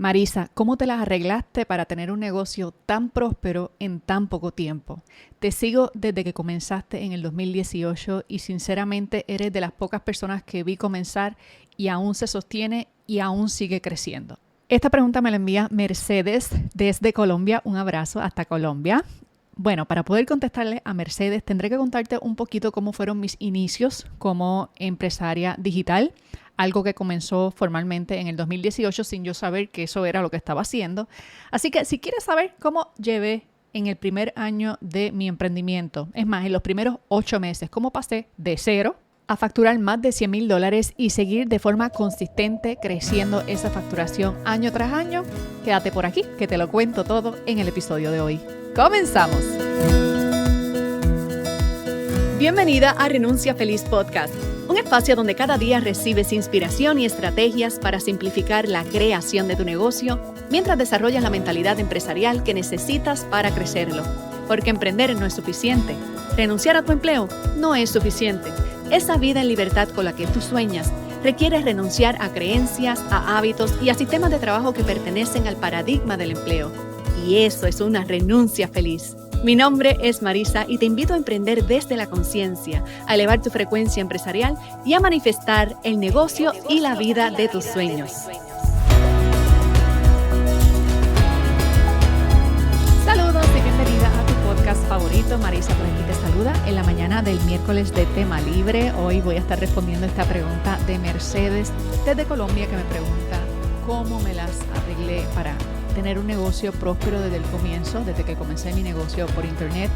Marisa, ¿cómo te las arreglaste para tener un negocio tan próspero en tan poco tiempo? Te sigo desde que comenzaste en el 2018 y sinceramente eres de las pocas personas que vi comenzar y aún se sostiene y aún sigue creciendo. Esta pregunta me la envía Mercedes desde Colombia. Un abrazo hasta Colombia. Bueno, para poder contestarle a Mercedes tendré que contarte un poquito cómo fueron mis inicios como empresaria digital. Algo que comenzó formalmente en el 2018 sin yo saber que eso era lo que estaba haciendo. Así que si quieres saber cómo llevé en el primer año de mi emprendimiento, es más, en los primeros 8 meses, cómo pasé de cero a facturar más de $100,000 y seguir de forma consistente creciendo esa facturación año tras año, quédate por aquí que te lo cuento todo en el episodio de hoy. ¡Comenzamos! Bienvenida a Renuncia Feliz Podcast, un espacio donde cada día recibes inspiración y estrategias para simplificar la creación de tu negocio mientras desarrollas la mentalidad empresarial que necesitas para crecerlo. Porque emprender no es suficiente. Renunciar a tu empleo no es suficiente. Esa vida en libertad con la que tú sueñas requiere renunciar a creencias, a hábitos y a sistemas de trabajo que pertenecen al paradigma del empleo. Y eso es una renuncia feliz. Mi nombre es Marisa y te invito a emprender desde la conciencia, a elevar tu frecuencia empresarial y a manifestar el negocio y la vida de tus sueños. Saludos y bienvenida a tu podcast favorito. Marisa por aquí te saluda en la mañana del miércoles de Tema Libre. Hoy voy a estar respondiendo esta pregunta de Mercedes desde Colombia que me pregunta cómo me las arreglé para tener un negocio próspero desde el comienzo, desde que comencé mi negocio por internet.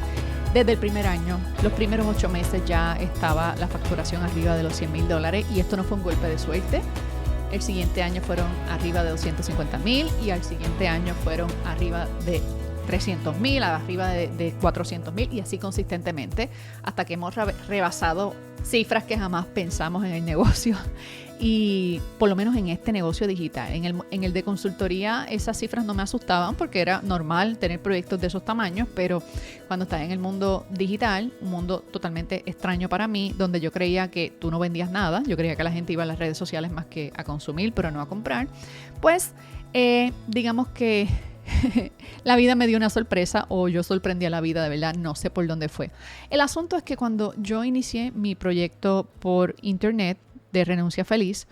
Desde el primer año, los primeros 8 meses ya estaba la facturación arriba de los $100,000 y esto no fue un golpe de suerte. El siguiente año fueron arriba de $250,000 y al siguiente año fueron arriba de $300,000, arriba de $400,000 y así consistentemente hasta que hemos rebasado cifras que jamás pensamos en el negocio. Y por lo menos en este negocio digital, en el de consultoría, esas cifras no me asustaban porque era normal tener proyectos de esos tamaños, pero cuando estás en el mundo digital, un mundo totalmente extraño para mí, donde yo creía que tú no vendías nada, yo creía que la gente iba a las redes sociales más que a consumir, pero no a comprar, pues digamos que la vida me dio una sorpresa o yo sorprendí a la vida, de verdad, no sé por dónde fue. El asunto es que cuando yo inicié mi proyecto por internet, de Renuncia Feliz,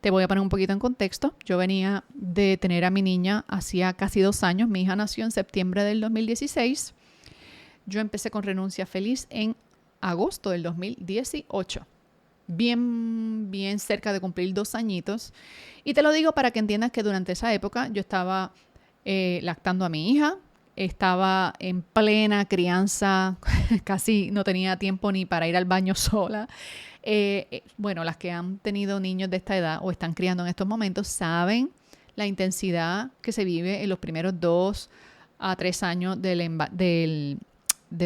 te voy a poner un poquito en contexto. Yo venía de tener a mi niña hacía casi 2 años. Mi hija nació en septiembre del 2016. Yo empecé con Renuncia Feliz en agosto del 2018. Bien cerca de cumplir 2 añitos. Y te lo digo para que entiendas que durante esa época yo estaba lactando a mi hija. Estaba en plena crianza. Casi no tenía tiempo ni para ir al baño sola. Bueno, las que han tenido niños de esta edad o están criando en estos momentos saben la intensidad que se vive en los primeros 2 a 3 años de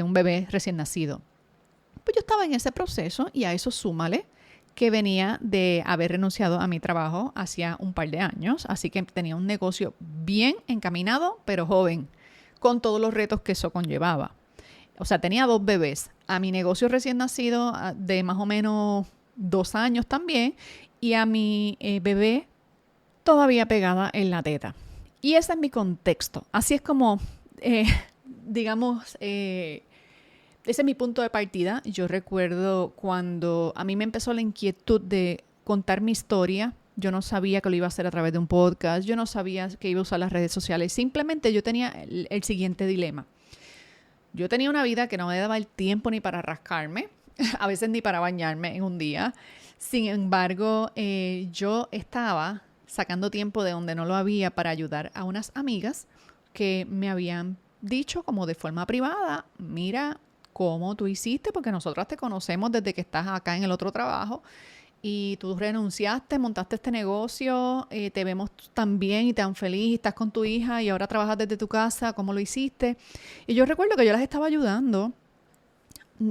un bebé recién nacido. Pues yo estaba en ese proceso y a eso súmale que venía de haber renunciado a mi trabajo hacía un par de años, así que tenía un negocio bien encaminado, pero joven, con todos los retos que eso conllevaba. O sea, tenía 2 bebés. A mi negocio recién nacido de más o menos 2 años también. Y a mi bebé todavía pegada en la teta. Y ese es mi contexto. Así es como, digamos, ese es mi punto de partida. Yo recuerdo cuando a mí me empezó la inquietud de contar mi historia. Yo no sabía que lo iba a hacer a través de un podcast. Yo no sabía que iba a usar las redes sociales. Simplemente yo tenía el siguiente dilema. Yo tenía una vida que no me daba el tiempo ni para rascarme, a veces ni para bañarme en un día. Sin embargo, yo estaba sacando tiempo de donde no lo había para ayudar a unas amigas que me habían dicho como de forma privada, mira cómo tú hiciste, porque nosotras te conocemos desde que estás acá en el otro trabajo y tú renunciaste, montaste este negocio, te vemos tan bien y tan feliz y estás con tu hija y ahora trabajas desde tu casa, ¿cómo lo hiciste? Y yo recuerdo que yo las estaba ayudando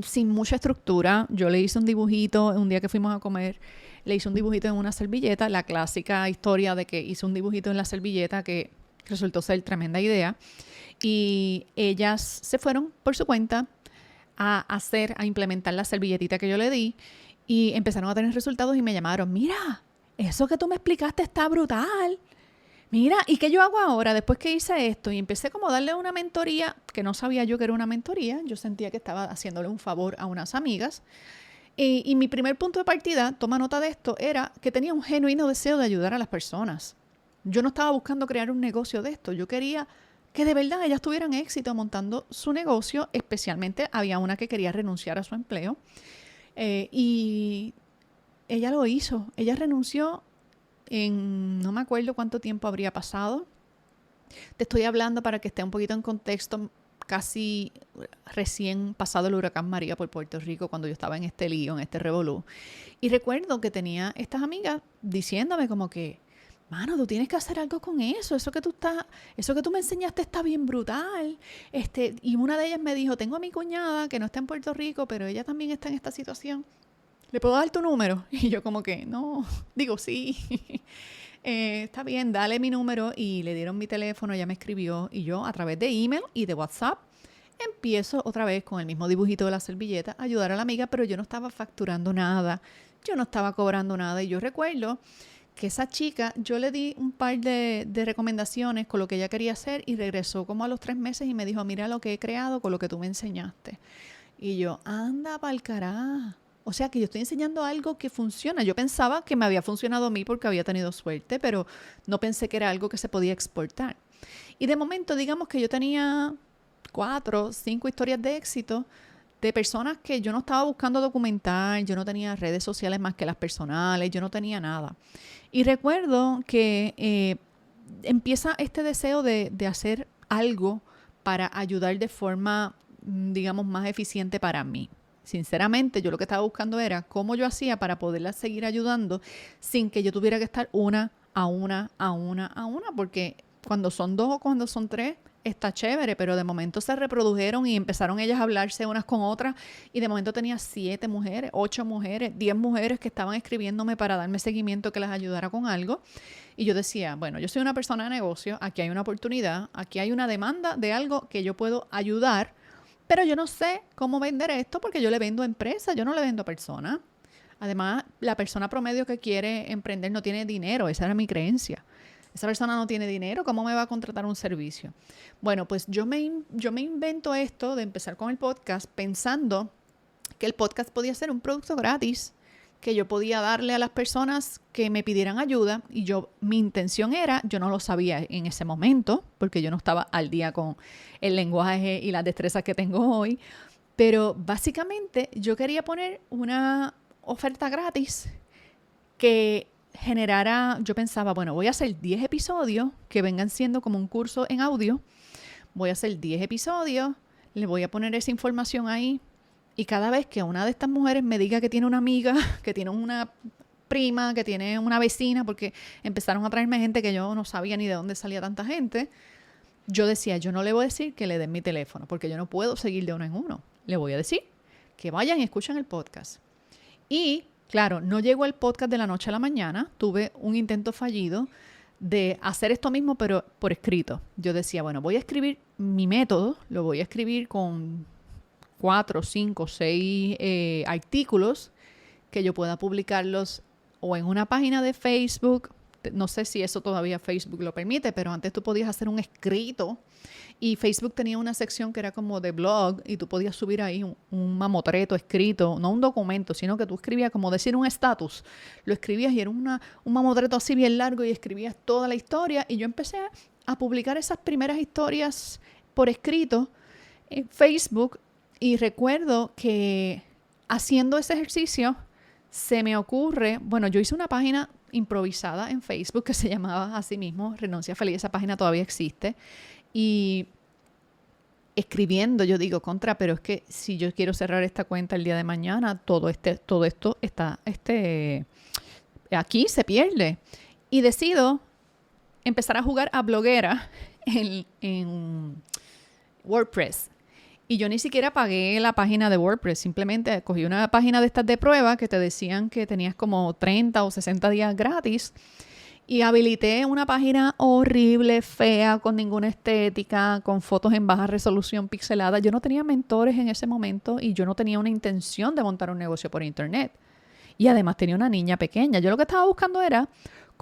sin mucha estructura. Yo le hice un dibujito un día que fuimos a comer, le hice un dibujito en una servilleta, la clásica historia de que hice un dibujito en la servilleta que resultó ser tremenda idea. Y ellas se fueron por su cuenta a implementar la servilletita que yo le di. Y empezaron a tener resultados y me llamaron, mira, eso que tú me explicaste está brutal. mira, ¿y qué yo hago ahora después que hice esto? Y empecé como a darle una mentoría, que no sabía yo que era una mentoría. Yo sentía que estaba haciéndole un favor a unas amigas. Y mi primer punto de partida, toma nota de esto, era que tenía un genuino deseo de ayudar a las personas. Yo no estaba buscando crear un negocio de esto. Yo quería que de verdad ellas tuvieran éxito montando su negocio. Especialmente había una que quería renunciar a su empleo. Y ella lo hizo. Ella renunció no me acuerdo cuánto tiempo habría pasado. Te estoy hablando para que esté un poquito en contexto, casi recién pasado el huracán María por Puerto Rico, cuando yo estaba en este lío, en este revolú. Y recuerdo que tenía estas amigas diciéndome como que, mano, tú tienes que hacer algo con eso. Eso que tú me enseñaste está bien brutal. Y una de ellas me dijo, tengo a mi cuñada que no está en Puerto Rico, pero ella también está en esta situación. ¿Le puedo dar tu número? Y yo como que, no, digo sí. Está bien, dale mi número. Y le dieron mi teléfono, ella me escribió. Y yo a través de email y de WhatsApp empiezo otra vez con el mismo dibujito de la servilleta a ayudar a la amiga, pero yo no estaba facturando nada. Yo no estaba cobrando nada. Y yo recuerdo que esa chica, yo le di un par de recomendaciones con lo que ella quería hacer y regresó como a los 3 meses y me dijo, mira lo que he creado con lo que tú me enseñaste. Y yo, anda pa'l carajo. O sea que yo estoy enseñando algo que funciona. Yo pensaba que me había funcionado a mí porque había tenido suerte, pero no pensé que era algo que se podía exportar. Y de momento, digamos que yo tenía 4, 5 historias de éxito de personas que yo no estaba buscando documentar, yo no tenía redes sociales más que las personales, yo no tenía nada. Y recuerdo que empieza este deseo de hacer algo para ayudar de forma, digamos, más eficiente para mí. Sinceramente, yo lo que estaba buscando era cómo yo hacía para poderla seguir ayudando sin que yo tuviera que estar una a una, porque cuando son 2 o cuando son 3 está chévere, pero de momento se reprodujeron y empezaron ellas a hablarse unas con otras y de momento tenía 7 mujeres, 8 mujeres, 10 mujeres que estaban escribiéndome para darme seguimiento, que las ayudara con algo. Y yo decía, bueno, yo soy una persona de negocio, aquí hay una oportunidad, aquí hay una demanda de algo que yo puedo ayudar, pero yo no sé cómo vender esto porque yo le vendo a empresas, yo no le vendo a personas. Además, la persona promedio que quiere emprender no tiene dinero, esa era mi creencia. Esa persona no tiene dinero, ¿cómo me va a contratar un servicio? Bueno, pues yo me invento esto de empezar con el podcast pensando que el podcast podía ser un producto gratis que yo podía darle a las personas que me pidieran ayuda y mi intención era, yo no lo sabía en ese momento porque yo no estaba al día con el lenguaje y las destrezas que tengo hoy, pero básicamente yo quería poner una oferta gratis que generara, yo pensaba, bueno, voy a hacer 10 episodios que vengan siendo como un curso en audio, voy a hacer 10 episodios, le voy a poner esa información ahí y cada vez que una de estas mujeres me diga que tiene una amiga, que tiene una prima, que tiene una vecina, porque empezaron a traerme gente que yo no sabía ni de dónde salía tanta gente, yo decía, yo no le voy a decir que le den mi teléfono, porque yo no puedo seguir de uno en uno. Le voy a decir que vayan y escuchen el podcast. Y claro, no llegó el podcast de la noche a la mañana. Tuve un intento fallido de hacer esto mismo, pero por escrito. Yo decía, bueno, voy a escribir mi método, lo voy a escribir con 4, 5, 6 artículos que yo pueda publicarlos o en una página de Facebook. No sé si eso todavía Facebook lo permite, pero antes tú podías hacer un escrito y Facebook tenía una sección que era como de blog y tú podías subir ahí un mamotreto escrito, no un documento, sino que tú escribías como decir un estatus. Lo escribías y era un mamotreto así bien largo y escribías toda la historia y yo empecé a publicar esas primeras historias por escrito en Facebook y recuerdo que haciendo ese ejercicio se me ocurre, bueno, yo hice una página improvisada en Facebook que se llamaba así mismo, Renuncia Feliz, esa página todavía existe, y escribiendo yo digo, pero es que si yo quiero cerrar esta cuenta el día de mañana, todo esto está, aquí se pierde. Y decido empezar a jugar a bloguera en WordPress. Y yo ni siquiera pagué la página de WordPress, simplemente cogí una página de estas de prueba que te decían que tenías como 30 o 60 días gratis y habilité una página horrible, fea, con ninguna estética, con fotos en baja resolución pixelada. Yo no tenía mentores en ese momento y yo no tenía una intención de montar un negocio por internet. Y además tenía una niña pequeña. Yo lo que estaba buscando era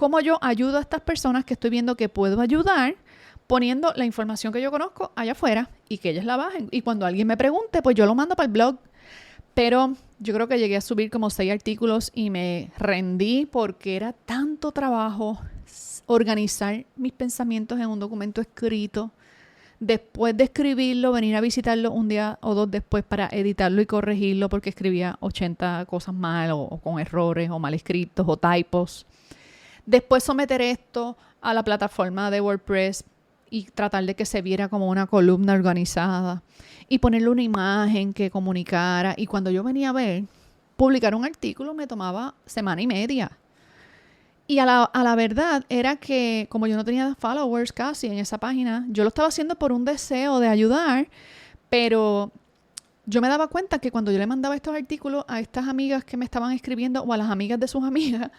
cómo yo ayudo a estas personas que estoy viendo que puedo ayudar, poniendo la información que yo conozco allá afuera y que ellas la bajen. Y cuando alguien me pregunte, pues yo lo mando para el blog. Pero yo creo que llegué a subir como 6 artículos y me rendí porque era tanto trabajo organizar mis pensamientos en un documento escrito. Después de escribirlo, venir a visitarlo un día o 2 después para editarlo y corregirlo porque escribía 80 cosas mal o con errores o mal escritos o typos. Después someter esto a la plataforma de WordPress y tratar de que se viera como una columna organizada y ponerle una imagen que comunicara. Y cuando yo venía a ver, publicar un artículo me tomaba semana y media. Y a la verdad era que como yo no tenía followers casi en esa página, yo lo estaba haciendo por un deseo de ayudar, pero yo me daba cuenta que cuando yo le mandaba estos artículos a estas amigas que me estaban escribiendo o a las amigas de sus amigas,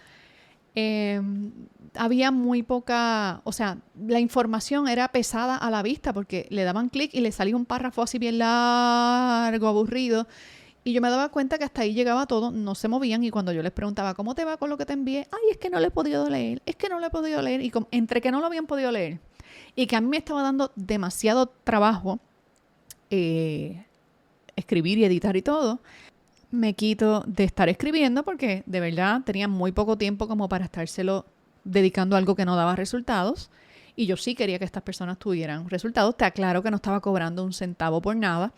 había muy poca, o sea, la información era pesada a la vista porque le daban clic y le salía un párrafo así bien largo, aburrido. Y yo me daba cuenta que hasta ahí llegaba todo, no se movían y cuando yo les preguntaba, ¿cómo te va con lo que te envié? Ay, es que no lo he podido leer, es que no lo he podido leer. Y entre que no lo habían podido leer y que a mí me estaba dando demasiado trabajo escribir y editar y todo, me quito de estar escribiendo porque de verdad tenía muy poco tiempo como para estárselo dedicando a algo que no daba resultados. Y yo sí quería que estas personas tuvieran resultados. Te aclaro que no estaba cobrando un centavo por nada.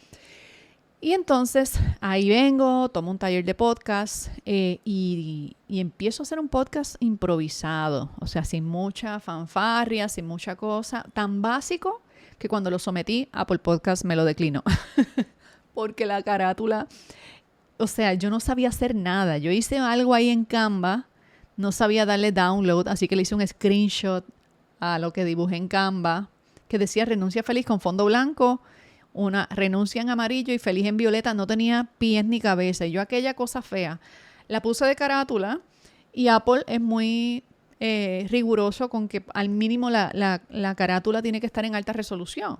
Y entonces ahí vengo, tomo un taller de podcast y empiezo a hacer un podcast improvisado. O sea, sin mucha fanfarria, sin mucha cosa. Tan básico que cuando lo sometí, Apple Podcast me lo declinó. Porque la carátula, o sea, yo no sabía hacer nada. Yo hice algo ahí en Canva, no sabía darle download, así que le hice un screenshot a lo que dibujé en Canva, que decía renuncia feliz con fondo blanco, una renuncia en amarillo y feliz en violeta, no tenía pies ni cabeza. Y yo aquella cosa fea la puse de carátula y Apple es muy riguroso con que al mínimo la carátula tiene que estar en alta resolución.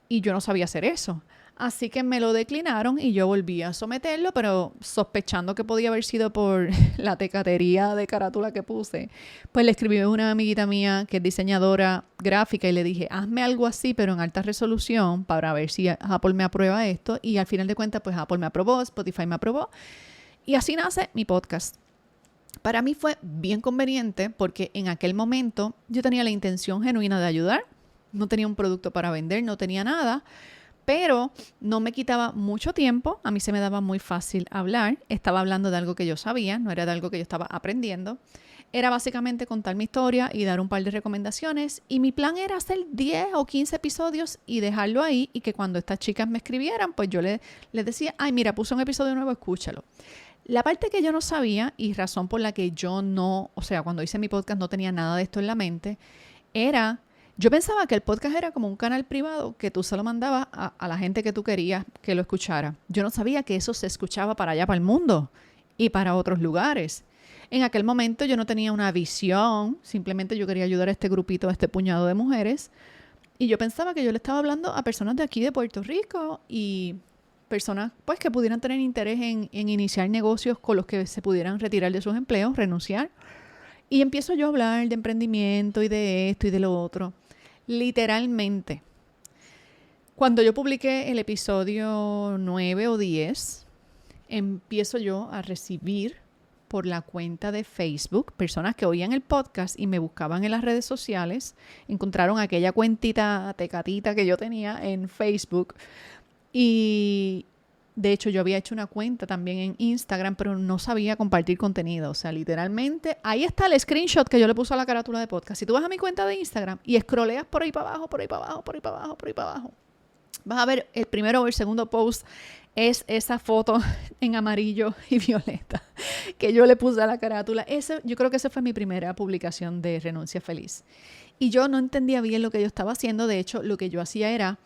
Y yo no sabía hacer eso. Así que me lo declinaron y yo volví a someterlo, pero sospechando que podía haber sido por la tecatería de carátula que puse, pues le escribí a una amiguita mía que es diseñadora gráfica y le dije, hazme algo así, pero en alta resolución para ver si Apple me aprueba esto. Y al final de cuentas, pues Apple me aprobó, Spotify me aprobó. Y así nace mi podcast. Para mí fue bien conveniente porque en aquel momento yo tenía la intención genuina de ayudar. No tenía un producto para vender, no tenía nada. Pero no me quitaba mucho tiempo, a mí se me daba muy fácil hablar, estaba hablando de algo que yo sabía, no era de algo que yo estaba aprendiendo. Era básicamente contar mi historia y dar un par de recomendaciones y mi plan era hacer 10 o 15 episodios y dejarlo ahí y que cuando estas chicas me escribieran, pues yo les decía, ay mira, puse un episodio nuevo, escúchalo. La parte que yo no sabía y razón por la que yo no, o sea, cuando hice mi podcast no tenía nada de esto en la mente, era... Yo pensaba que el podcast era como un canal privado que tú se lo mandabas a la gente que tú querías que lo escuchara. Yo no sabía que eso se escuchaba para allá, para el mundo y para otros lugares. En aquel momento yo no tenía una visión, simplemente yo quería ayudar a este grupito, a este puñado de mujeres. Y yo pensaba que yo le estaba hablando a personas de aquí de Puerto Rico y personas pues que pudieran tener interés en iniciar negocios con los que se pudieran retirar de sus empleos, renunciar. Y empiezo yo a hablar de emprendimiento y de esto y de lo otro. Literalmente, cuando yo publiqué el episodio 9 o 10, empiezo yo a recibir por la cuenta de Facebook personas que oían el podcast y me buscaban en las redes sociales, encontraron aquella cuentita tecatita que yo tenía en Facebook y de hecho yo había hecho una cuenta también en Instagram, pero no sabía compartir contenido. O sea, literalmente, ahí está el screenshot que yo le puse a la carátula de podcast. Si tú vas a mi cuenta de Instagram y scrolleas por ahí para abajo, por ahí para abajo, por ahí para abajo, por ahí para abajo, vas a ver el primero o el segundo post es esa foto en amarillo y violeta que yo le puse a la carátula. Yo creo que esa fue mi primera publicación de Renuncia Feliz. Y yo no entendía bien lo que yo estaba haciendo. De hecho, lo que yo hacía era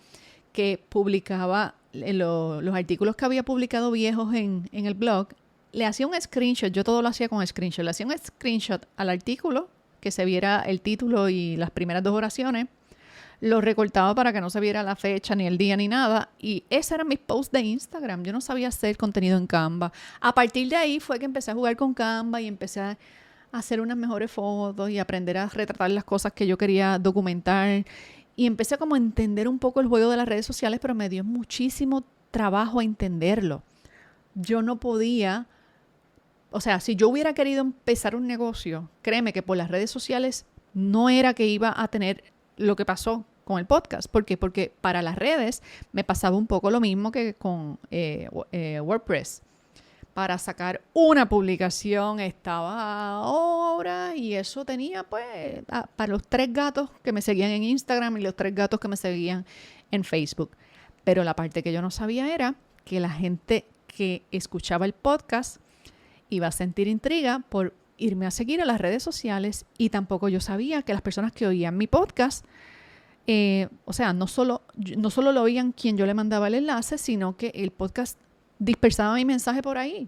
que publicaba los artículos que había publicado viejos en el blog, le hacía un screenshot, yo todo lo hacía con screenshot, le hacía un screenshot al artículo, que se viera el título y las primeras 2 oraciones, lo recortaba para que no se viera la fecha, ni el día, ni nada, y esos eran mis posts de Instagram. Yo no sabía hacer contenido en Canva. A partir de ahí fue que empecé a jugar con Canva y empecé hacer unas mejores fotos y aprender a retratar las cosas que yo quería documentar. Y empecé como a entender un poco el juego de las redes sociales, pero me dio muchísimo trabajo a entenderlo. Yo no podía, o sea, si yo hubiera querido empezar un negocio, créeme que por las redes sociales no era que iba a tener lo que pasó con el podcast. ¿Por qué? Porque para las redes me pasaba un poco lo mismo que con WordPress. Para sacar una publicación estaba ahora y eso tenía pues para los 3 gatos que me seguían en Instagram y los 3 gatos que me seguían en Facebook. Pero la parte que yo no sabía era que la gente que escuchaba el podcast iba a sentir intriga por irme a seguir a las redes sociales y tampoco yo sabía que las personas que oían mi podcast, o sea, no solo lo oían quien yo le mandaba el enlace, sino que el podcast dispersaba mi mensaje por ahí.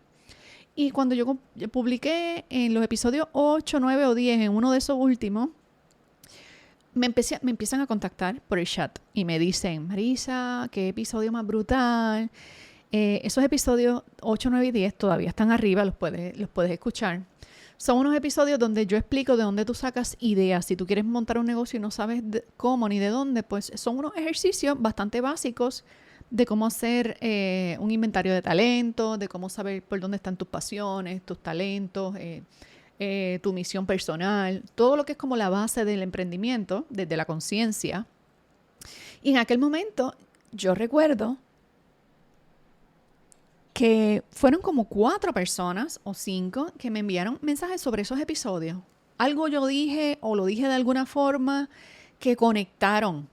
Y cuando yo publiqué en los episodios 8, 9 o 10, en uno de esos últimos, me empiezan a contactar por el chat y me dicen, Marisa, qué episodio más brutal. Esos episodios 8, 9 y 10 todavía están arriba, los puedes escuchar. Son unos episodios donde yo explico de dónde tú sacas ideas. Si tú quieres montar un negocio y no sabes cómo ni de dónde, pues son unos ejercicios bastante básicos de cómo hacer un inventario de talentos, de cómo saber por dónde están tus pasiones, tus talentos, tu misión personal, todo lo que es como la base del emprendimiento, desde la conciencia. Y en aquel momento yo recuerdo que fueron como 4 personas o 5 que me enviaron mensajes sobre esos episodios. Algo yo dije o lo dije de alguna forma que conectaron.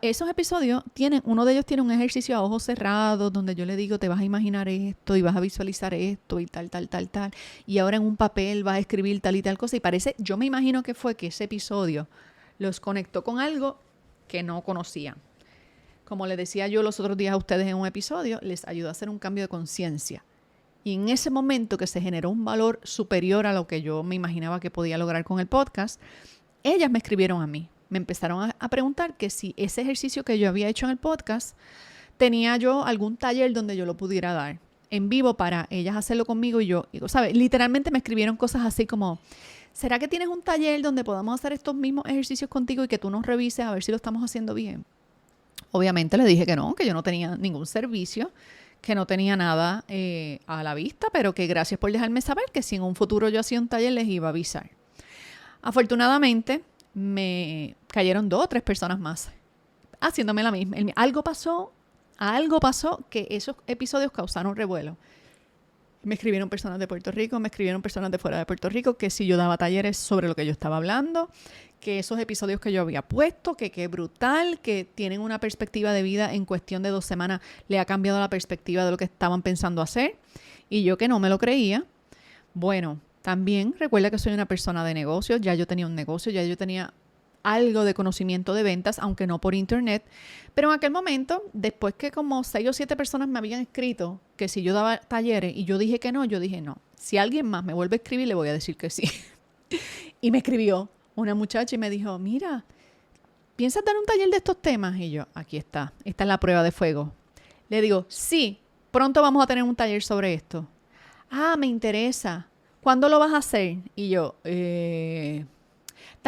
Esos episodios uno de ellos tiene un ejercicio a ojos cerrados donde yo le digo, te vas a imaginar esto y vas a visualizar esto y tal. Y ahora en un papel vas a escribir tal y tal cosa. Y yo me imagino que fue que ese episodio los conectó con algo que no conocían. Como les decía yo los otros días a ustedes en un episodio, les ayudó a hacer un cambio de conciencia. Y en ese momento que se generó un valor superior a lo que yo me imaginaba que podía lograr con el podcast, ellas me escribieron a mí. Me empezaron a preguntar que si ese ejercicio que yo había hecho en el podcast, tenía yo algún taller donde yo lo pudiera dar en vivo para ellas hacerlo conmigo y yo, ¿sabes? Literalmente me escribieron cosas así como, ¿será que tienes un taller donde podamos hacer estos mismos ejercicios contigo y que tú nos revises a ver si lo estamos haciendo bien? Obviamente le dije que no, que yo no tenía ningún servicio, que no tenía nada a la vista, pero que gracias por dejarme saber que si en un futuro yo hacía un taller les iba a avisar. Afortunadamente me cayeron 2 o 3 personas más haciéndome la misma. Algo pasó que esos episodios causaron revuelo. Me escribieron personas de Puerto Rico, me escribieron personas de fuera de Puerto Rico, que si yo daba talleres sobre lo que yo estaba hablando, que esos episodios que yo había puesto, que qué brutal, que tienen una perspectiva de vida en cuestión de 2 semanas, le ha cambiado la perspectiva de lo que estaban pensando hacer. Y yo que no me lo creía. Bueno, también recuerda que soy una persona de negocios, ya yo tenía un negocio, ya yo tenía algo de conocimiento de ventas, aunque no por internet. Pero en aquel momento, después que como 6 o 7 personas me habían escrito que si yo daba talleres y yo dije que no, yo dije no. Si alguien más me vuelve a escribir, le voy a decir que sí. Y me escribió una muchacha y me dijo, mira, ¿piensas dar un taller de estos temas? Y yo, aquí está, esta es la prueba de fuego. Le digo, sí, pronto vamos a tener un taller sobre esto. Ah, me interesa. ¿Cuándo lo vas a hacer? Y yo, dame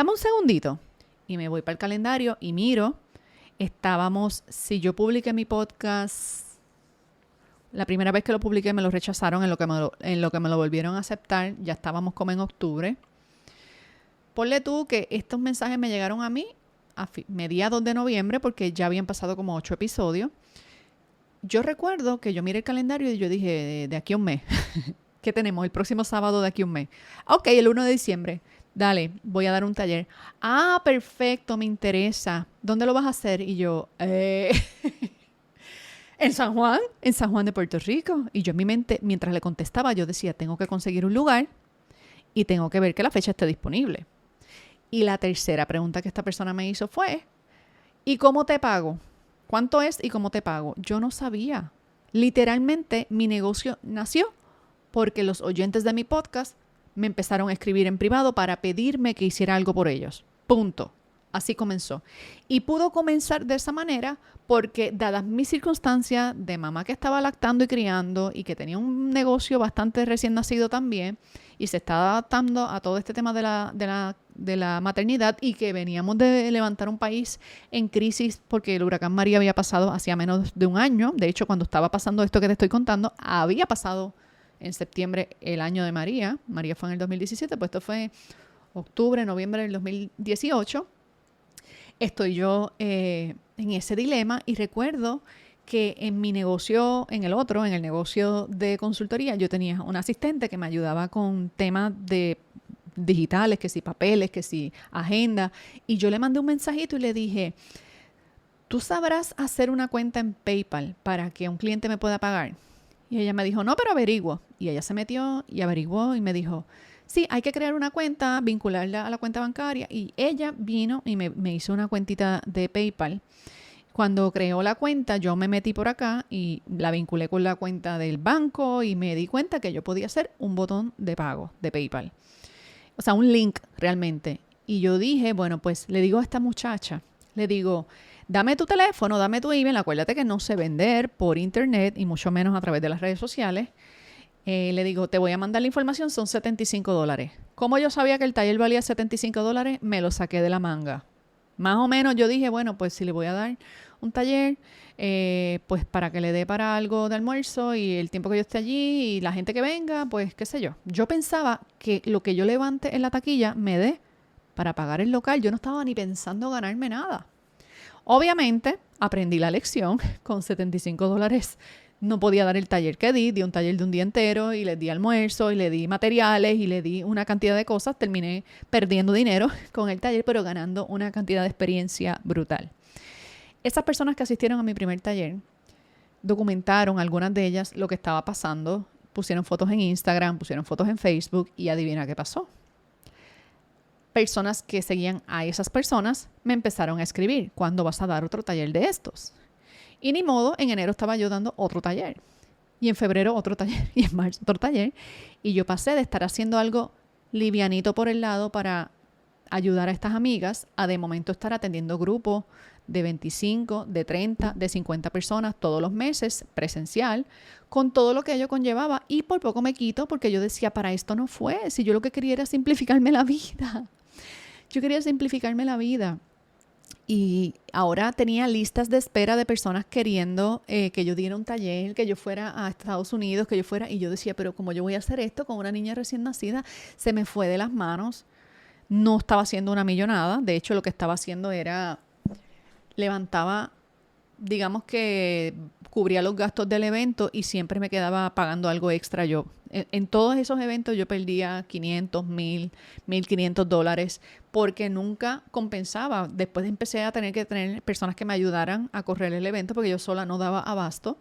un segundito. Y me voy para el calendario y miro. Si yo publiqué mi podcast, la primera vez que lo publiqué me lo rechazaron, en lo que me lo volvieron a aceptar. Ya estábamos como en octubre. Ponle tú que estos mensajes me llegaron a mí a mediados de noviembre porque ya habían pasado como 8 episodios. Yo recuerdo que yo miré el calendario y yo dije, de aquí a un mes. ¿Qué tenemos? El próximo sábado de aquí a un mes. Ok, el 1 de diciembre. Dale, voy a dar un taller. Ah, perfecto, me interesa. ¿Dónde lo vas a hacer? Y yo, en San Juan de Puerto Rico. Y yo en mi mente, mientras le contestaba, yo decía, tengo que conseguir un lugar y tengo que ver que la fecha esté disponible. Y la tercera pregunta que esta persona me hizo fue, ¿y cómo te pago? ¿Cuánto es y cómo te pago? Yo no sabía. Literalmente, mi negocio nació porque los oyentes de mi podcast me empezaron a escribir en privado para pedirme que hiciera algo por ellos. Punto. Así comenzó. Y pudo comenzar de esa manera porque, dadas mis circunstancias de mamá que estaba lactando y criando y que tenía un negocio bastante recién nacido también y se estaba adaptando a todo este tema de la maternidad y que veníamos de levantar un país en crisis porque el huracán María había pasado hacía menos de un año. De hecho, cuando estaba pasando esto que te estoy contando, había pasado en septiembre el año de María. María fue en el 2017, pues esto fue octubre, noviembre del 2018. Estoy yo en ese dilema y recuerdo que en mi negocio, en el negocio de consultoría, yo tenía un asistente que me ayudaba con temas de digitales, que si papeles, que si agenda. Y yo le mandé un mensajito y le dije, ¿tú sabrás hacer una cuenta en PayPal para que un cliente me pueda pagar? Y ella me dijo, no, pero averiguo. Y ella se metió y averiguó y me dijo, sí, hay que crear una cuenta, vincularla a la cuenta bancaria. Y ella vino y me hizo una cuentita de PayPal. Cuando creó la cuenta, yo me metí por acá y la vinculé con la cuenta del banco y me di cuenta que yo podía hacer un botón de pago de PayPal. O sea, un link realmente. Y yo dije, bueno, pues le digo a esta muchacha, le digo, dame tu teléfono, dame tu email. Acuérdate que no sé vender por internet y mucho menos a través de las redes sociales. Le digo, te voy a mandar la información, son $75. ¿Cómo yo sabía que el taller valía $75? Me lo saqué de la manga. Más o menos yo dije, bueno, pues si le voy a dar un taller, pues para que le dé para algo de almuerzo y el tiempo que yo esté allí y la gente que venga, pues qué sé yo. Yo pensaba que lo que yo levante en la taquilla me dé para pagar el local. Yo no estaba ni pensando ganarme nada. Obviamente, aprendí la lección. Con $75 no podía dar el taller que di un taller de un día entero y le di almuerzo y le di materiales y le di una cantidad de cosas. Terminé perdiendo dinero con el taller, pero ganando una cantidad de experiencia brutal. Esas personas que asistieron a mi primer taller documentaron, algunas de ellas, lo que estaba pasando. Pusieron fotos en Instagram, pusieron fotos en Facebook y adivina qué pasó. Personas que seguían a esas personas me empezaron a escribir, ¿cuándo vas a dar otro taller de estos? Y ni modo, en enero estaba yo dando otro taller. Y en febrero otro taller. Y en marzo otro taller. Y yo pasé de estar haciendo algo livianito por el lado para ayudar a estas amigas a de momento estar atendiendo grupos de 25, de 30, de 50 personas todos los meses, presencial, con todo lo que ello conllevaba. Y por poco me quito porque yo decía, para esto no fue. Si yo lo que quería era simplificarme la vida. Yo quería simplificarme la vida. Y ahora tenía listas de espera de personas queriendo que yo diera un taller, que yo fuera a Estados Unidos, que yo fuera. Y yo decía, pero ¿cómo yo voy a hacer esto con una niña recién nacida? Se me fue de las manos. No estaba haciendo una millonada. De hecho, lo que estaba haciendo era, levantaba, digamos que cubría los gastos del evento y siempre me quedaba pagando algo extra yo. En todos esos eventos yo perdía $500, $1,000, $1,500 porque nunca compensaba. Después empecé a tener que tener personas que me ayudaran a correr el evento porque yo sola no daba abasto.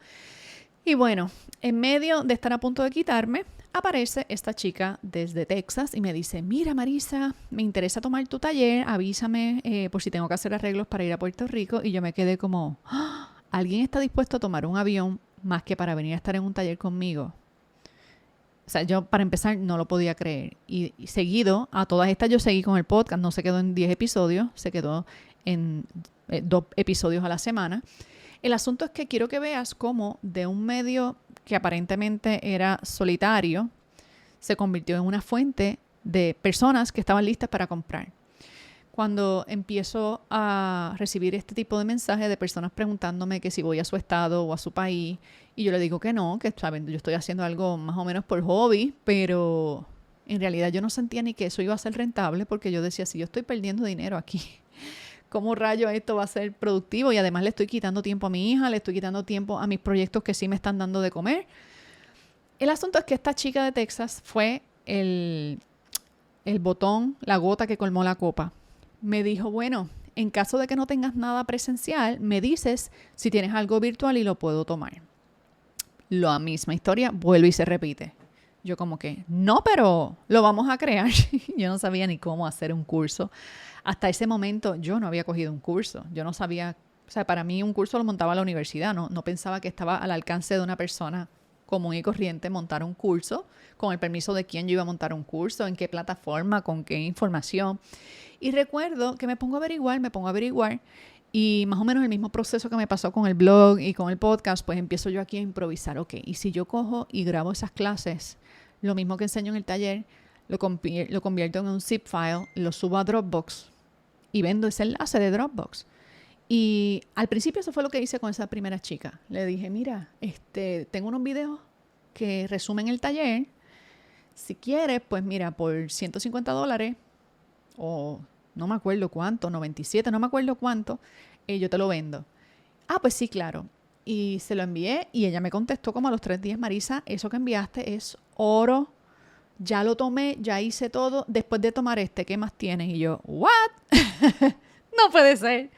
Y bueno, en medio de estar a punto de quitarme, aparece esta chica desde Texas y me dice, mira Marisa, me interesa tomar tu taller, avísame por si tengo que hacer arreglos para ir a Puerto Rico. Y yo me quedé como, ¡ah! ¿Alguien está dispuesto a tomar un avión más que para venir a estar en un taller conmigo? O sea, yo para empezar no lo podía creer. Y seguido a todas estas yo seguí con el podcast. No se quedó en 10 episodios, se quedó en 2 episodios a la semana. El asunto es que quiero que veas cómo de un medio que aparentemente era solitario se convirtió en una fuente de personas que estaban listas para comprar. Cuando empiezo a recibir este tipo de mensajes de personas preguntándome que si voy a su estado o a su país, y yo le digo que no, que saben, yo estoy haciendo algo más o menos por hobby, pero en realidad yo no sentía ni que eso iba a ser rentable porque yo decía, si yo estoy perdiendo dinero aquí, ¿cómo rayo esto va a ser productivo? Y además le estoy quitando tiempo a mi hija, le estoy quitando tiempo a mis proyectos que sí me están dando de comer. El asunto es que esta chica de Texas fue el botón, la gota que colmó la copa. Me dijo, bueno, en caso de que no tengas nada presencial, me dices si tienes algo virtual y lo puedo tomar. La misma historia vuelve y se repite. Yo como que, no, pero lo vamos a crear. Yo no sabía ni cómo hacer un curso. Hasta ese momento yo no había cogido un curso. Yo no sabía, o sea, para mí un curso lo montaba la universidad. No pensaba que estaba al alcance de una persona común y corriente montar un curso, con el permiso de quién yo iba a montar un curso, en qué plataforma, con qué información. Y recuerdo que me pongo a averiguar y más o menos el mismo proceso que me pasó con el blog y con el podcast, pues empiezo yo aquí a improvisar. Ok, y si yo cojo y grabo esas clases, lo mismo que enseño en el taller, lo convierto en un zip file, lo subo a Dropbox y vendo ese enlace de Dropbox. Y al principio eso fue lo que hice con esa primera chica. Le dije, mira, tengo unos videos que resumen el taller. Si quieres, pues mira, por $150 o no me acuerdo cuánto, 97, no me acuerdo cuánto, yo te lo vendo. Ah, pues sí, claro. Y se lo envié y ella me contestó como a los 3 días, Marisa, eso que enviaste es oro. Ya lo tomé, ya hice todo. Después de tomar ¿qué más tienes? Y yo, ¿what? No puede ser.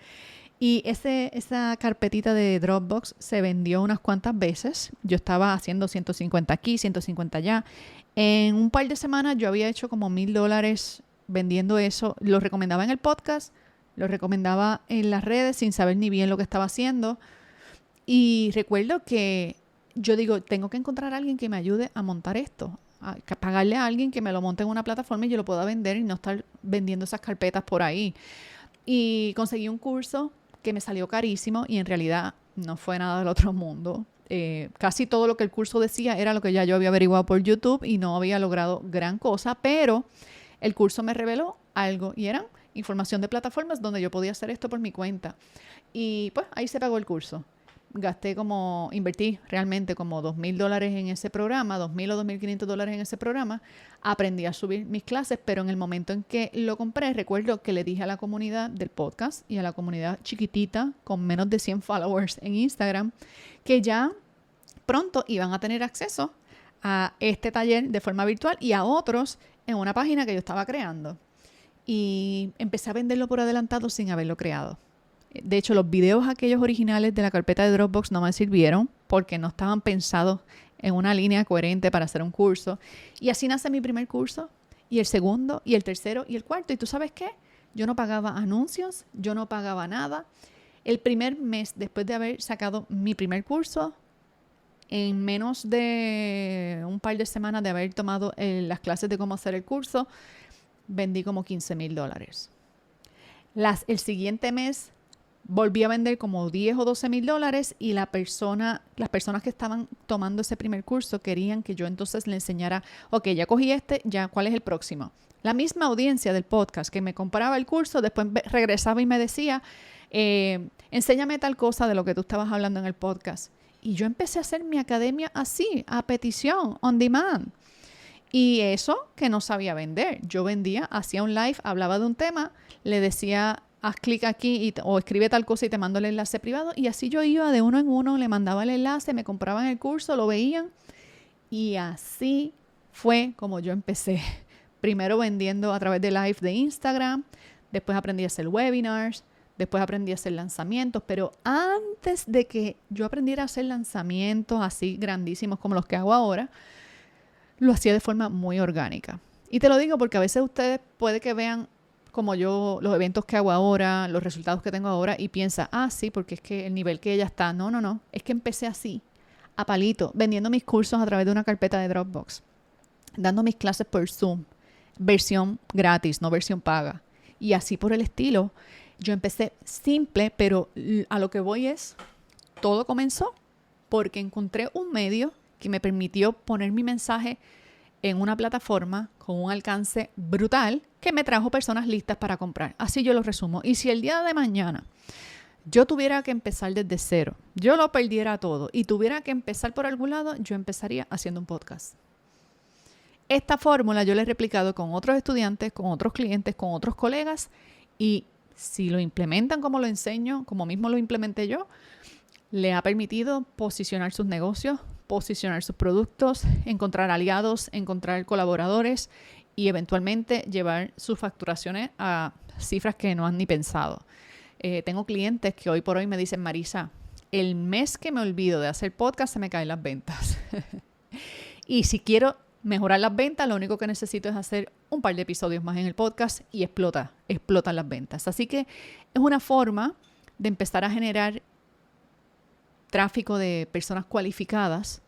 Y esa carpetita de Dropbox se vendió unas cuantas veces. Yo estaba haciendo 150 aquí, 150 allá. En un par de semanas yo había hecho como $1,000 vendiendo eso. Lo recomendaba en el podcast, lo recomendaba en las redes sin saber ni bien lo que estaba haciendo. Y recuerdo que yo digo, tengo que encontrar a alguien que me ayude a montar esto. A pagarle a alguien que me lo monte en una plataforma y yo lo pueda vender y no estar vendiendo esas carpetas por ahí. Y conseguí un curso que me salió carísimo y en realidad no fue nada del otro mundo. Casi todo lo que el curso decía era lo que ya yo había averiguado por YouTube y no había logrado gran cosa, pero el curso me reveló algo y eran información de plataformas donde yo podía hacer esto por mi cuenta. Y pues ahí se pagó el curso. Invertí realmente como $2,000 en ese programa, $2,000 o $2,500 en ese programa. Aprendí a subir mis clases, pero en el momento en que lo compré, recuerdo que le dije a la comunidad del podcast y a la comunidad chiquitita con menos de 100 followers en Instagram que ya pronto iban a tener acceso a este taller de forma virtual y a otros en una página que yo estaba creando. Y empecé a venderlo por adelantado sin haberlo creado. De hecho, los videos aquellos originales de la carpeta de Dropbox no me sirvieron porque no estaban pensados en una línea coherente para hacer un curso. Y así nace mi primer curso, y el segundo, y el tercero, y el cuarto. ¿Y tú sabes qué? Yo no pagaba anuncios, yo no pagaba nada. El primer mes después de haber sacado mi primer curso, en menos de un par de semanas de haber tomado las clases de cómo hacer el curso, vendí como $15,000. El siguiente mes volví a vender como $10,000 o $12,000 y las personas que estaban tomando ese primer curso querían que yo entonces le enseñara, ok, ya cogí ya, ¿cuál es el próximo? La misma audiencia del podcast que me compraba el curso, después regresaba y me decía, enséñame tal cosa de lo que tú estabas hablando en el podcast. Y yo empecé a hacer mi academia así, a petición, on demand. Y eso que no sabía vender. Yo vendía, hacía un live, hablaba de un tema, le decía, haz clic aquí o escribe tal cosa y te mando el enlace privado. Y así yo iba de uno en uno, le mandaba el enlace, me compraban el curso, lo veían. Y así fue como yo empecé. Primero vendiendo a través de live de Instagram, después aprendí a hacer webinars, después aprendí a hacer lanzamientos. Pero antes de que yo aprendiera a hacer lanzamientos así grandísimos como los que hago ahora, lo hacía de forma muy orgánica. Y te lo digo porque a veces ustedes puede que vean como yo los eventos que hago ahora, los resultados que tengo ahora y piensa, sí, porque es que el nivel que ella está. No. Es que empecé así, a palito, vendiendo mis cursos a través de una carpeta de Dropbox, dando mis clases por Zoom, versión gratis, no versión paga. Y así por el estilo. Yo empecé simple, pero a lo que voy es, todo comenzó porque encontré un medio que me permitió poner mi mensaje en una plataforma con un alcance brutal que me trajo personas listas para comprar. Así yo lo resumo. Y si el día de mañana yo tuviera que empezar desde cero, yo lo perdiera todo y tuviera que empezar por algún lado, yo empezaría haciendo un podcast. Esta fórmula yo la he replicado con otros estudiantes, con otros clientes, con otros colegas y si lo implementan como lo enseño, como mismo lo implementé yo, le ha permitido posicionar sus negocios, posicionar sus productos, encontrar aliados, encontrar colaboradores y eventualmente llevar sus facturaciones a cifras que no han ni pensado. Tengo clientes que hoy por hoy me dicen, Marisa, el mes que me olvido de hacer podcast se me caen las ventas. Y si quiero mejorar las ventas, lo único que necesito es hacer un par de episodios más en el podcast y explotan las ventas. Así que es una forma de empezar a generar tráfico de personas cualificadas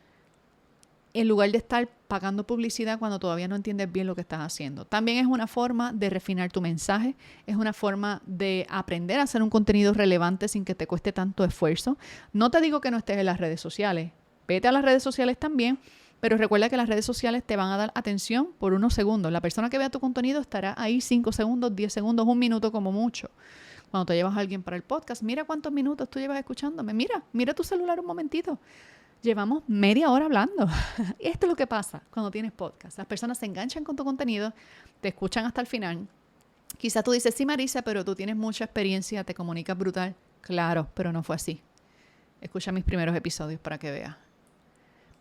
en lugar de estar pagando publicidad cuando todavía no entiendes bien lo que estás haciendo. También es una forma de refinar tu mensaje, es una forma de aprender a hacer un contenido relevante sin que te cueste tanto esfuerzo. No te digo que no estés en las redes sociales, vete a las redes sociales también, pero recuerda que las redes sociales te van a dar atención por unos segundos. La persona que vea tu contenido estará ahí 5 segundos, 10 segundos, 1 minuto como mucho. Cuando te llevas a alguien para el podcast, mira cuántos minutos tú llevas escuchándome. Mira tu celular un momentito. Llevamos media hora hablando. Esto es lo que pasa cuando tienes podcast. Las personas se enganchan con tu contenido, te escuchan hasta el final. Quizás tú dices, sí, Marisa, pero tú tienes mucha experiencia, te comunicas brutal. Claro, pero no fue así. Escucha mis primeros episodios para que veas.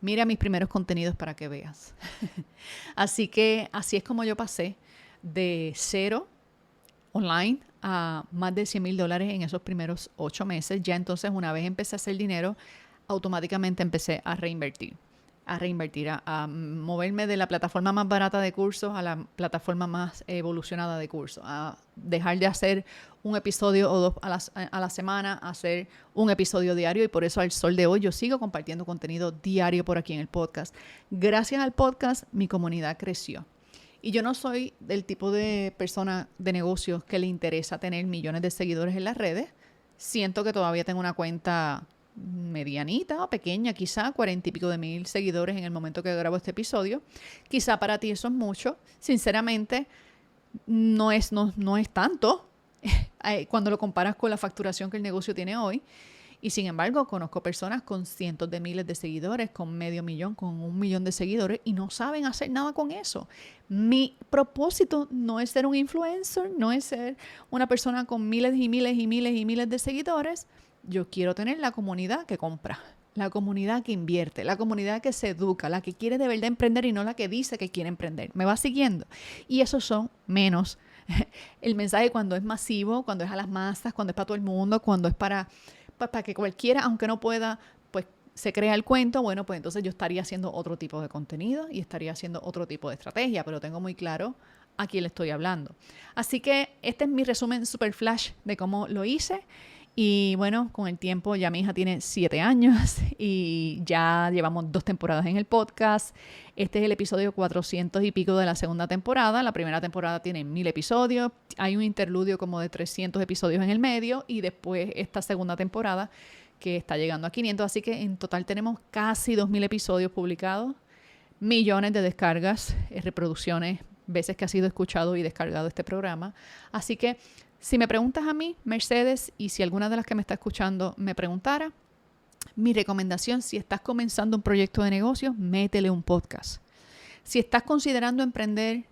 Mira mis primeros contenidos para que veas. Así que así es como yo pasé de 0 online a más de $100,000 en esos primeros 8 meses. Ya entonces, una vez empecé a hacer dinero, automáticamente empecé a reinvertir, a moverme de la plataforma más barata de cursos a la plataforma más evolucionada de cursos, a dejar de hacer un episodio o 2 a la semana, a hacer un episodio diario, y por eso al sol de hoy yo sigo compartiendo contenido diario por aquí en el podcast. Gracias al podcast mi comunidad creció. Y yo no soy del tipo de persona de negocios que le interesa tener millones de seguidores en las redes. Siento que todavía tengo una cuenta medianita o pequeña, quizá 40 y pico de mil seguidores en el momento que grabo este episodio. Quizá para ti eso es mucho. Sinceramente, no es tanto cuando lo comparas con la facturación que el negocio tiene hoy. Y sin embargo, conozco personas con cientos de miles de seguidores, con 500,000, con 1,000,000 de seguidores, y no saben hacer nada con eso. Mi propósito no es ser un influencer, no es ser una persona con miles y miles y miles y miles de seguidores. Yo quiero tener la comunidad que compra, la comunidad que invierte, la comunidad que se educa, la que quiere de verdad emprender y no la que dice que quiere emprender. ¿Me va siguiendo? Y esos son menos. El mensaje cuando es masivo, cuando es a las masas, cuando es para todo el mundo, cuando es para que cualquiera, aunque no pueda, pues se crea el cuento. Bueno, pues entonces yo estaría haciendo otro tipo de contenido y estaría haciendo otro tipo de estrategia, pero tengo muy claro a quién le estoy hablando. Así que este es mi resumen super flash de cómo lo hice. Y bueno, con el tiempo ya mi hija tiene 7 años y ya llevamos 2 temporadas en el podcast. Este es el episodio 400 y pico de la segunda temporada. La primera temporada tiene 1,000 episodios. Hay un interludio como de 300 episodios en el medio, y después esta segunda temporada que está llegando a 500. Así que en total tenemos casi 2,000 episodios publicados, millones de descargas, reproducciones, veces que ha sido escuchado y descargado este programa. Así que si me preguntas a mí, Mercedes, y si alguna de las que me está escuchando me preguntara, mi recomendación, si estás comenzando un proyecto de negocio, métele un podcast. Si estás considerando emprender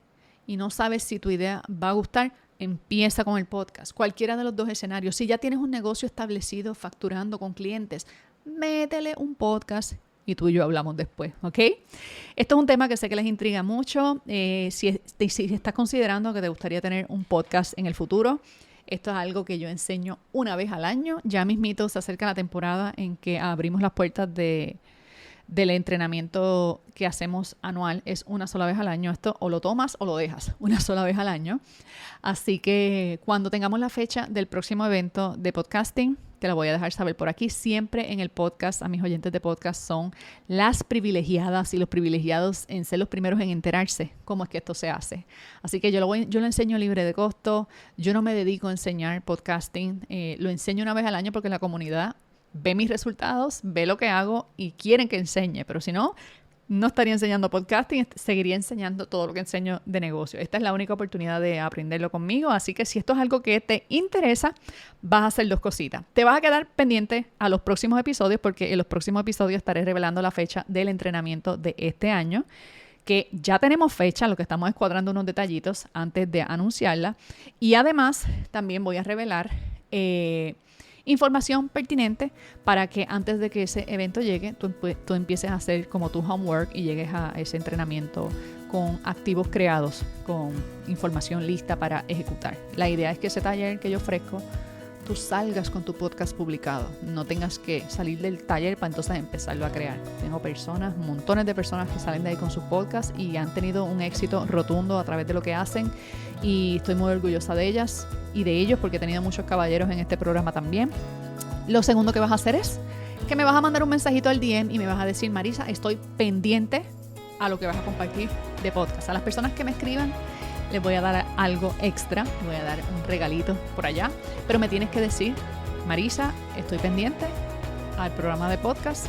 y no sabes si tu idea va a gustar, empieza con el podcast. Cualquiera de los 2 escenarios. Si ya tienes un negocio establecido, facturando con clientes, métele un podcast y tú y yo hablamos después, ¿ok? Esto es un tema que sé que les intriga mucho. Si estás considerando que te gustaría tener un podcast en el futuro, esto es algo que yo enseño una vez al año. Ya mismito se acerca la temporada en que abrimos las puertas del entrenamiento que hacemos anual. Es una sola vez al año. Esto o lo tomas o lo dejas, una sola vez al año. Así que cuando tengamos la fecha del próximo evento de podcasting, te la voy a dejar saber por aquí. Siempre en el podcast, a mis oyentes de podcast son las privilegiadas y los privilegiados en ser los primeros en enterarse cómo es que esto se hace. Así que yo lo enseño libre de costo. Yo no me dedico a enseñar podcasting. Lo enseño una vez al año porque la comunidad ve mis resultados, ve lo que hago y quieren que enseñe. Pero si no, no estaría enseñando podcasting, seguiría enseñando todo lo que enseño de negocio. Esta es la única oportunidad de aprenderlo conmigo, así que si esto es algo que te interesa, vas a hacer 2 cositas. Te vas a quedar pendiente a los próximos episodios, porque en los próximos episodios estaré revelando la fecha del entrenamiento de este año, que ya tenemos fecha, lo que estamos es cuadrando unos detallitos antes de anunciarla. Y además también voy a revelar información pertinente para que antes de que ese evento llegue, tú empieces a hacer como tu homework y llegues a ese entrenamiento con activos creados, con información lista para ejecutar. La idea es que ese taller que yo ofrezco, tú salgas con tu podcast publicado. No tengas que salir del taller para entonces empezarlo a crear. Tengo montones de personas que salen de ahí con sus podcasts y han tenido un éxito rotundo a través de lo que hacen, y estoy muy orgullosa de ellas y de ellos, porque he tenido muchos caballeros en este programa también. Lo segundo que vas a hacer es que me vas a mandar un mensajito al DM y me vas a decir, Marisa, estoy pendiente a lo que vas a compartir de podcast. A las personas que me escriban les voy a dar algo extra, les voy a dar un regalito por allá, pero me tienes que decir, Marisa, estoy pendiente al programa de podcast,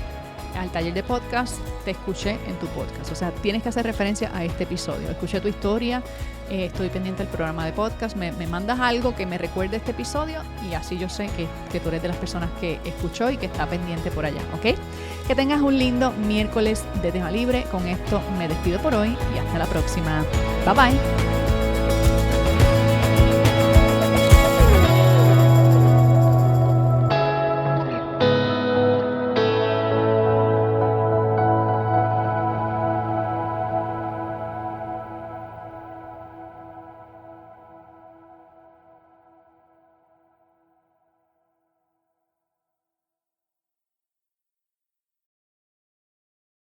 al taller de podcast, te escuché en tu podcast. O sea, tienes que hacer referencia a este episodio. Escuché tu historia, estoy pendiente del programa de podcast, me mandas algo que me recuerde este episodio y así yo sé que tú eres de las personas que escuchó y que está pendiente por allá, ¿ok? Que tengas un lindo miércoles de tema libre. Con esto me despido por hoy y hasta la próxima. Bye bye.